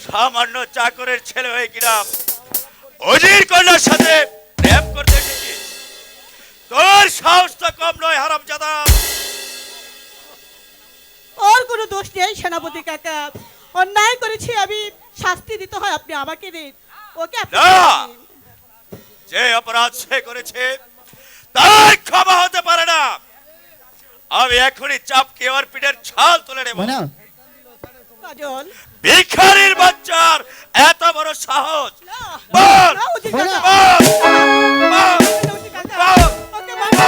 সামান্য চাকরের ছেলে হয়ে কিনা অজির কন্যার সাথে প্রেম করতে এসেছিস? তোর সাহস তো কম নয় হারামজাদা। ওর কোনো দোষ নেই সেনাপতি কাকা, অন্যায় করেছি আমি, শাস্তি দিতে হয় আপনি আমাকে দিন, ওকে আপনি না। দিন। যে অপরাধ সে করেছে তার ক্ষমা হতে পারে না। আমি এখনই চাপকে ওর পিঠের ছাল তুলে নেব। ময়না কাজল, ভিখারির বাচ্চার এত বড় সাহস! না, বল! না, অজিত বল! কাকা, বল! অজিত কাকা, বল! ওকে মারো।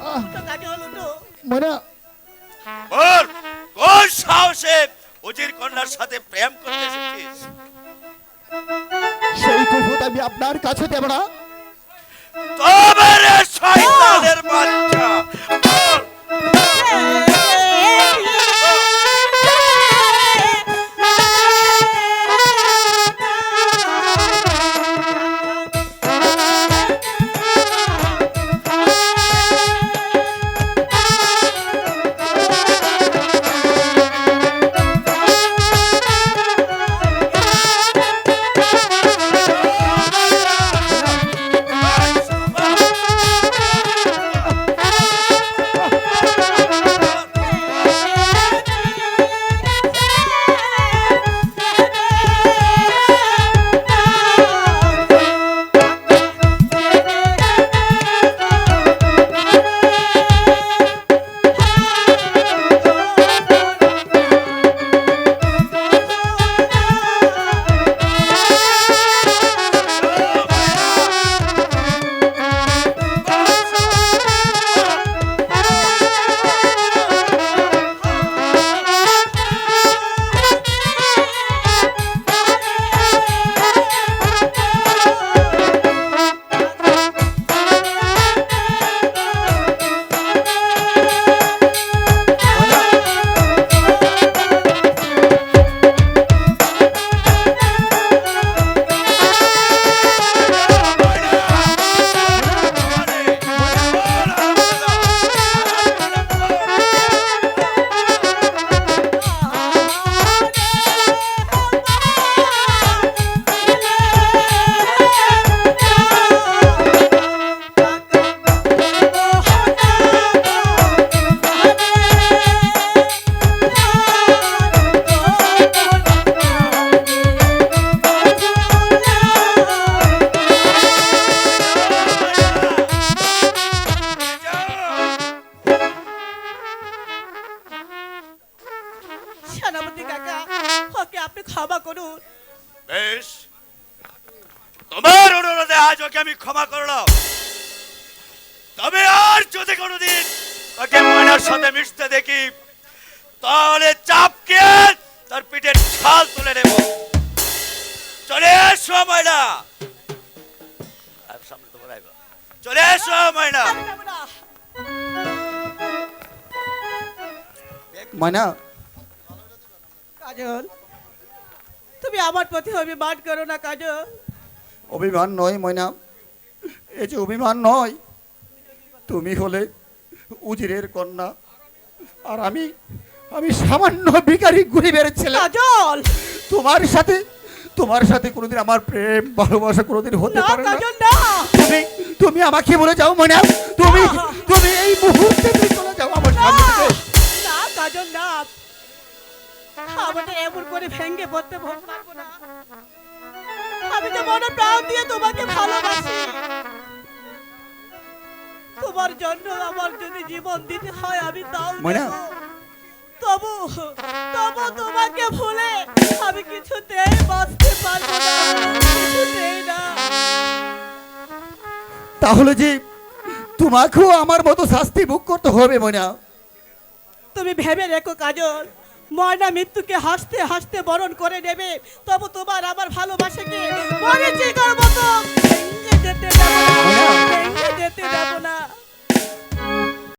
আহ, ওঠো কাজল, ওঠো। ময়না বল, কোন সাহসে অজির কন্যার সাথে প্রেম করতে এসেছিস? সেই কৈফিয়ত আমি আপনার কাছে দেব না। তবে রে শয়তানের বাচ্চা, বল! সেনাপতি কাকা, ওকে আপনি ক্ষমা করুন। বেশ, তোমার অনুরোধে আজ ওকে আমি ক্ষমা করলাম। তবে আর যদি কোনোদিন ওকে ময়নার সাথে মিশতে দেখি তাহলে চাপকে তার পিঠের ছাল তুলে নেব। চলে এসো ময়না, আর সামনে তোমার আইবা। চলে এসো ময়না। আমি যাবো না। ময়না কাজল, তুমি আমার প্রতি অভিমান করো না কাজল। অভিমান নয় ময়না, এই যে অভিমান নয়, তুমি হলে উজিরের কন্যা আর আমি আমি সামান্য ভিখারি গরিবের ছেলে। কাজল, তোমার সাথে কোনোদিন আমার প্রেম ভালোবাসা কোনোদিন হতে না পারে না। কাজল, না। তুমি তুমি আমাকে বলে যাও ময়না, তুমি তুমি এই মুহূর্তে তুমি চলে যাও আমার সামনে থেকে। না কাজল, না, আমাকে এমন করে ভেঙে পড়তে পারবো না। আমি তো মনে প্রাণ দিয়ে তোমাকে ভালোবাসি। তোমার জন্য আমার যদি জীবন দিতে হয় আমি তাও ময়না। দেব। তবু তবু তোমাকে ভুলে আমি কিছুতেই বাঁচতে পারবো না, কিছুতেই না। তাহলে যে তোমাকেও আমার মতো শাস্তি ভোগ করতে হবে ময়না। তুমি ভেবে রেখো কাজল, ময়না মৃত্যুকে হাসতে হাসতে বরণ করে নেবে, তবু তোমার আমার ভালোবাসাকে মরে যে করব